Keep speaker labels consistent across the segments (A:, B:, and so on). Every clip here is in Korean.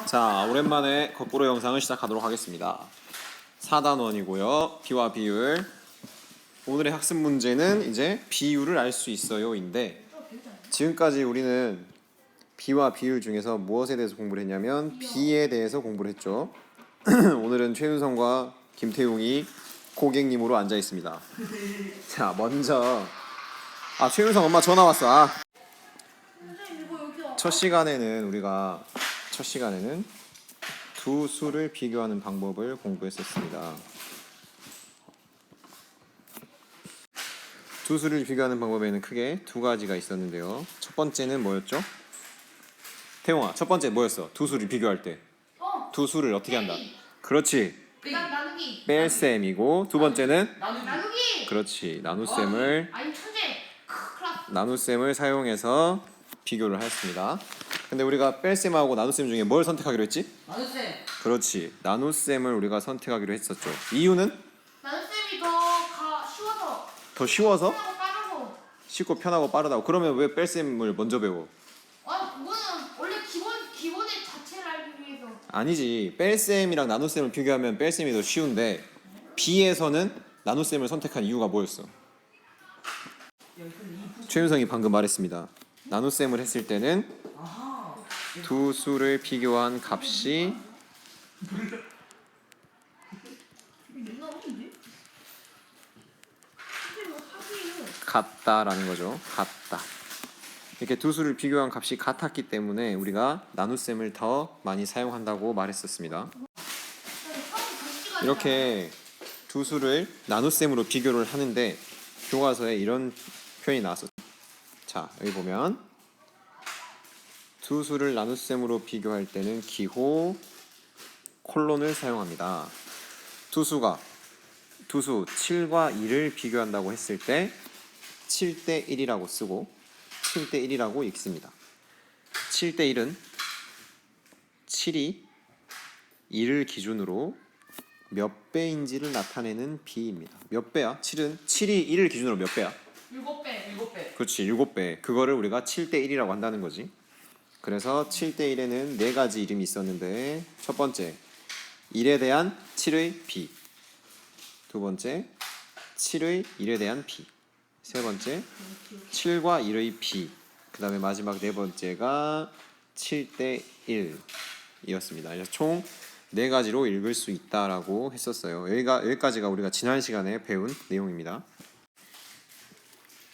A: 자, 오랜만에 거꾸로 영상을 시작하도록 하겠습니다. 4단원이고요. 비와 비율. 오늘의 학습 문제는 이제 비율을 알 수 있어요인데, 지금까지 우리는 비와 비율 중에서 무엇에 대해서 공부를 했냐면 비에 대해서 공부를 했죠. 오늘은 최윤성과 김태웅이 고객님으로 앉아 있습니다. 자, 먼저 최윤성 엄마 전화 왔어. 첫 시간에는 두 수를 비교하는 방법을 공부했었습니다. 두 수를 비교하는 방법에는 크게 두 가지가 있었는데요. 첫 번째는 뭐였죠? 태용아, 첫 번째 뭐였어? 두 수를 비교할 때. 두 수를 어떻게 한다? 그렇지.
B: 나누기.
A: 뺄셈이고, 두 번째는
B: 나누기.
A: 그렇지. 나눗셈을
B: 아니 천재.
A: 나눗셈을 사용해서 비교를 했습니다. 근데 우리가 뺄셈하고 나눗셈 중에 뭘 선택하기로 했지?
B: 나눗셈.
A: 그렇지. 나눗셈을 우리가 선택하기로 했었죠. 이유는?
B: 나눗셈이 쉬워서.
A: 더 쉬워서?
B: 편하고 빠르고.
A: 쉽고 편하고 빠르다고. 그러면 왜 뺄셈을 먼저 배워?
B: 그거는 원래 기본의 자체를 알기 위해서.
A: 아니지. 뺄셈이랑 나눗셈을 비교하면 뺄셈이 더 쉬운데 B에서는 나눗셈을 선택한 이유가 뭐였어? 최윤성이 방금 말했습니다. 나눗셈을 했을 때는 두 수를 비교한 값이 같다라는 거죠. 같다. 이렇게 두 수를 비교한 값이 같았기 때문에 우리가 나눗셈을 더 많이 사용한다고 말했었습니다. 이렇게 두 수를 나눗셈으로 비교를 하는데 교과서에 이런 표현이 나왔었죠. 자, 여기 보면 두 수를 나눗셈으로 비교할 때는 기호 콜론을 사용합니다. 두 수 7과 2를 비교한다고 했을 때 7대 1이라고 쓰고 7대 1이라고 읽습니다. 7대 1은 7이 2를 기준으로 몇 배인지를 나타내는 비입니다. 몇 배야? 7이 1을 기준으로 몇 배야?
B: 7배.
A: 그렇지, 7배. 그거를 우리가 7대 1이라고 한다는 거지. 그래서 7대 1에는 네 가지 이름이 있었는데, 첫 번째 1에 대한 7의 비, 두 번째 7의 1에 대한 비, 세 번째 7과 1의 비, 그 다음에 마지막 네 번째가 7대 1이었습니다. 그래서 총 네 가지로 읽을 수 있다라고 했었어요. 여기까지가 우리가 지난 시간에 배운 내용입니다.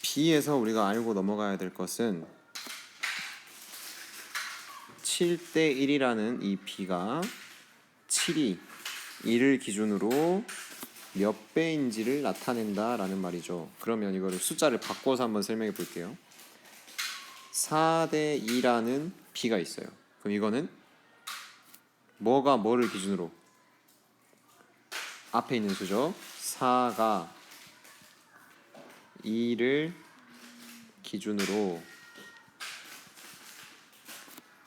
A: B에서 우리가 알고 넘어가야 될 것은 7대 1이라는 이 B가 7이 1을 기준으로 몇 배인지를 나타낸다라는 말이죠. 그러면 이거를 숫자를 바꿔서 한번 설명해 볼게요. 4대 2라는 B가 있어요. 그럼 이거는 뭐가 뭐를 기준으로? 앞에 있는 수죠. 4가 2를 기준으로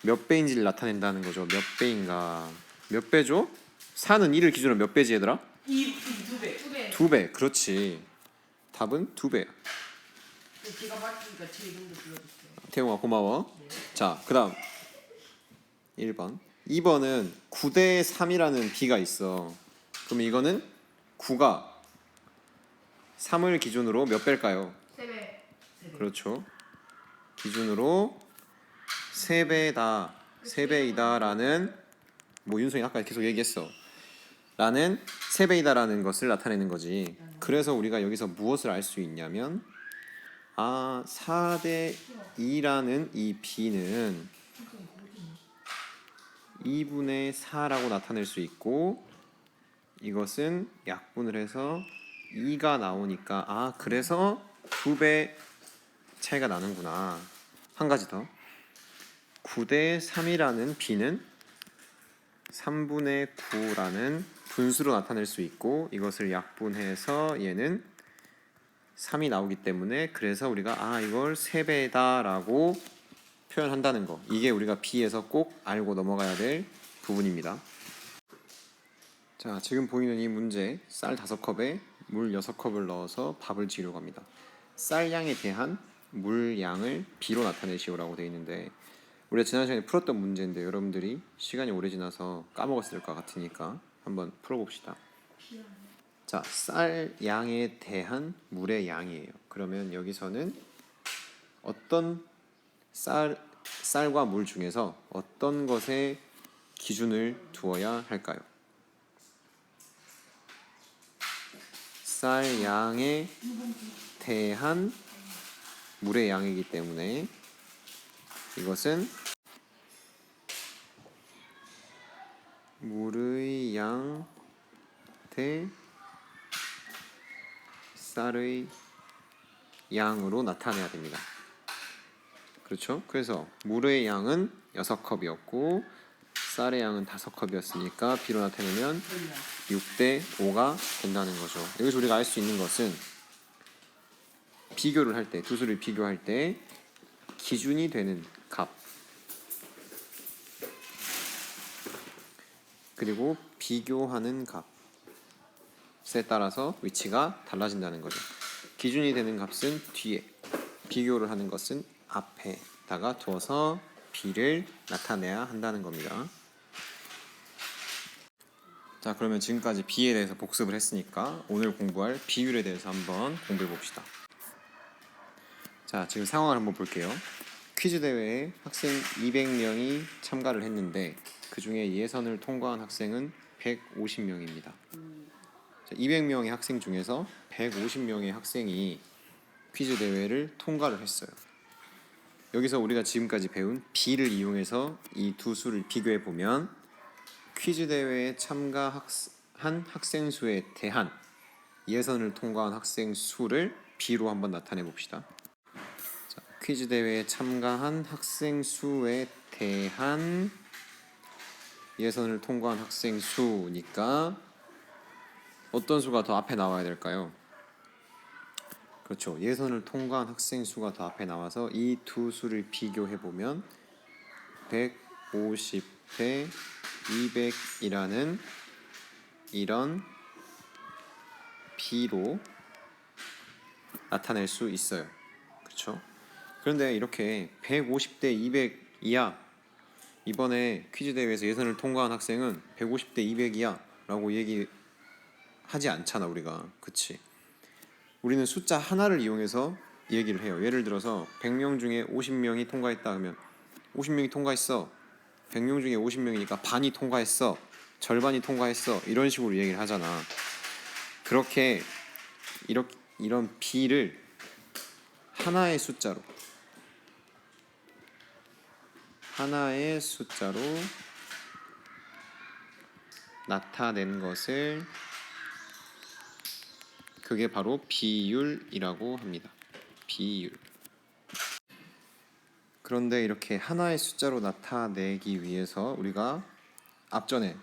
A: 몇 배인지를 나타낸다는 거죠. 몇 배인가? 몇 배죠? 4는 2를 기준으로 몇 배지 얘들아?
B: 2배.
A: 2배. 그렇지. 답은 2배야.
B: 제가 맞추니까 제 이름도 불러주세요.
A: 태용아 고마워. 자, 그 다음 1번. 2번은 9대 3이라는 B가 있어. 그럼 이거는 9가 3을 기준으로 몇 배일까요?
B: 3배.
A: 그렇죠. 기준으로 3배다, 3배이다라는, 윤성이 아까 계속 얘기했어. 라는 3배이다라는 것을 나타내는 거지. 그래서 우리가 여기서 무엇을 알 수 있냐면 4대 2라는 이 B는 2분의 4라고 나타낼 수 있고, 이것은 약분을 해서 2가 나오니까 그래서 2배 차이가 나는구나. 한 가지 더. 9대 3이라는 B는 3분의 9라는 분수로 나타낼 수 있고, 이것을 약분해서 얘는 3이 나오기 때문에 그래서 우리가 이걸 3배다 라고 표현한다는 거. 이게 우리가 B에서 꼭 알고 넘어가야 될 부분입니다. 자, 지금 보이는 이 문제, 쌀 5컵에 물 6컵을 넣어서 밥을 지으려고 합니다. 쌀 양에 대한 물 양을 B로 나타내시오라고 되어 있는데, 우리가 지난 시간에 풀었던 문제인데 여러분들이 시간이 오래 지나서 까먹었을 것 같으니까 한번 풀어봅시다. 자, 쌀 양에 대한 물의 양이에요. 그러면 여기서는 어떤 쌀과 물 중에서 어떤 것에 기준을 두어야 할까요? 쌀 양에 대한 물의 양이기 때문에 이것은 물의 양 대 쌀의 양으로 나타내야 됩니다. 그렇죠? 그래서 물의 양은 6컵이었고 쌀의 양은 5컵이었으니까 B로 나타내면 6대 5가 된다는 거죠. 여기서 우리가 알 수 있는 것은 비교를 할 때, 두 수를 비교할 때 기준이 되는 값 그리고 비교하는 값에 따라서 위치가 달라진다는 거죠. 기준이 되는 값은 뒤에, 비교를 하는 것은 앞에다가 두어서 B를 나타내야 한다는 겁니다. 자, 그러면 지금까지 B에 대해서 복습을 했으니까 오늘 공부할 비율에 대해서 한번 공부해 봅시다. 자, 지금 상황을 한번 볼게요. 퀴즈 대회에 학생 200명이 참가를 했는데 그 중에 예선을 통과한 학생은 150명입니다. 200명의 학생 중에서 150명의 학생이 퀴즈 대회를 통과를 했어요. 여기서 우리가 지금까지 배운 B를 이용해서 이 두 수를 비교해 보면 퀴즈 대회에 참가한 학생 수에 대한 예선을 통과한 학생 수를 B로 한번 나타내 봅시다. 자, 퀴즈 대회에 참가한 학생 수에 대한 예선을 통과한 학생 수니까 어떤 수가 더 앞에 나와야 될까요? 그렇죠. 예선을 통과한 학생 수가 더 앞에 나와서 이 두 수를 비교해 보면 150 대 200이라는 이런 B로 나타낼 수 있어요. 그렇죠? 그런데 이렇게 150대 200이야. 이번에 퀴즈 대회에서 예선을 통과한 학생은 150대 200이야 라고 얘기하지 않잖아 우리가. 그치? 우리는 숫자 하나를 이용해서 얘기를 해요. 예를 들어서 100명 중에 50명이 통과했다 하면 50명이 통과했어. 100명 중에 50명이니까 반이 통과했어. 절반이 통과했어. 이런 식으로 얘기를 하잖아. 그렇게 이런 B를 하나의 숫자로 나타낸 것을 그게 바로 비율이라고 합니다. 비율. 그런데 이렇게 하나의 숫자로 나타내기 위해서 우리가 앞전에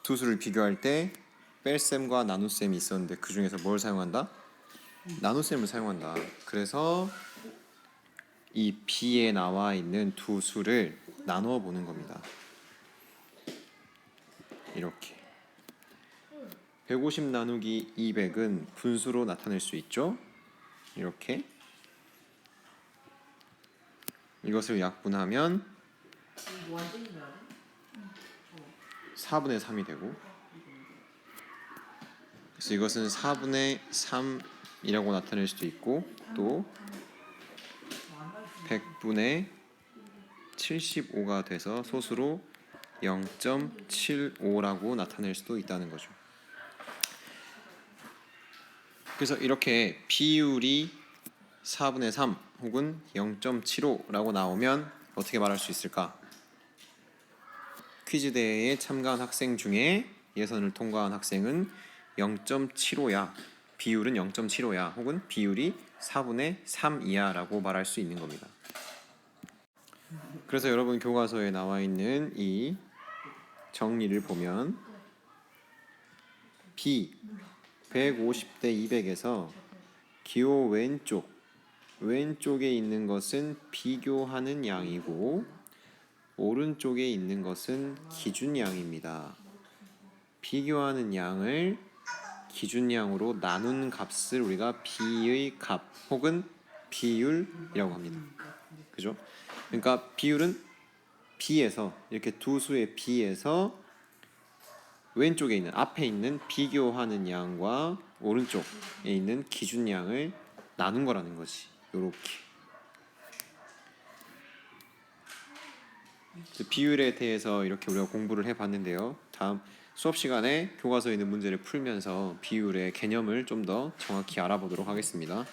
A: 두 수를 비교할 때 뺄셈과 나눗셈이 있었는데 그 중에서 뭘 사용한다? 나눗셈을 사용한다. 그래서 이 B에 나와 있는 두 수를 나누어 보는 겁니다. 이렇게 150 나누기 200은 분수로 나타낼 수 있죠. 이렇게 이것을 약분하면 4분의 3이 되고 그래서 이것은 4분의 3이라고 나타낼 수도 있고 또 100분의 75가 돼서 소수로 0.75라고 나타낼 수도 있다는 거죠. 그래서 이렇게 비율이 4분의 3 혹은 0.75라고 나오면 어떻게 말할 수 있을까? 퀴즈 대회에 참가한 학생 중에 예선을 통과한 학생은 0.75야. 비율은 0.75야. 혹은 비율이 4분의 3이야 라고 말할 수 있는 겁니다. 그래서 여러분 교과서에 나와 있는 이 정리를 보면 B 150대 200에서 기호 왼쪽에 있는 것은 비교하는 양이고 오른쪽에 있는 것은 기준양입니다. 비교하는 양을 기준양으로 나눈 값을 우리가 B의 값 혹은 비율이라고 합니다. 그죠? 그러니까 비율은 B에서 이렇게 두 수의 B에서 왼쪽에 있는 앞에 있는 비교하는 양과 오른쪽에 있는 기준량을 나눈 거라는 거지. 요렇게. 비율에 대해서 이렇게 우리가 공부를 해봤는데요. 다음 수업 시간에 교과서에 있는 문제를 풀면서 비율의 개념을 좀 더 정확히 알아보도록 하겠습니다.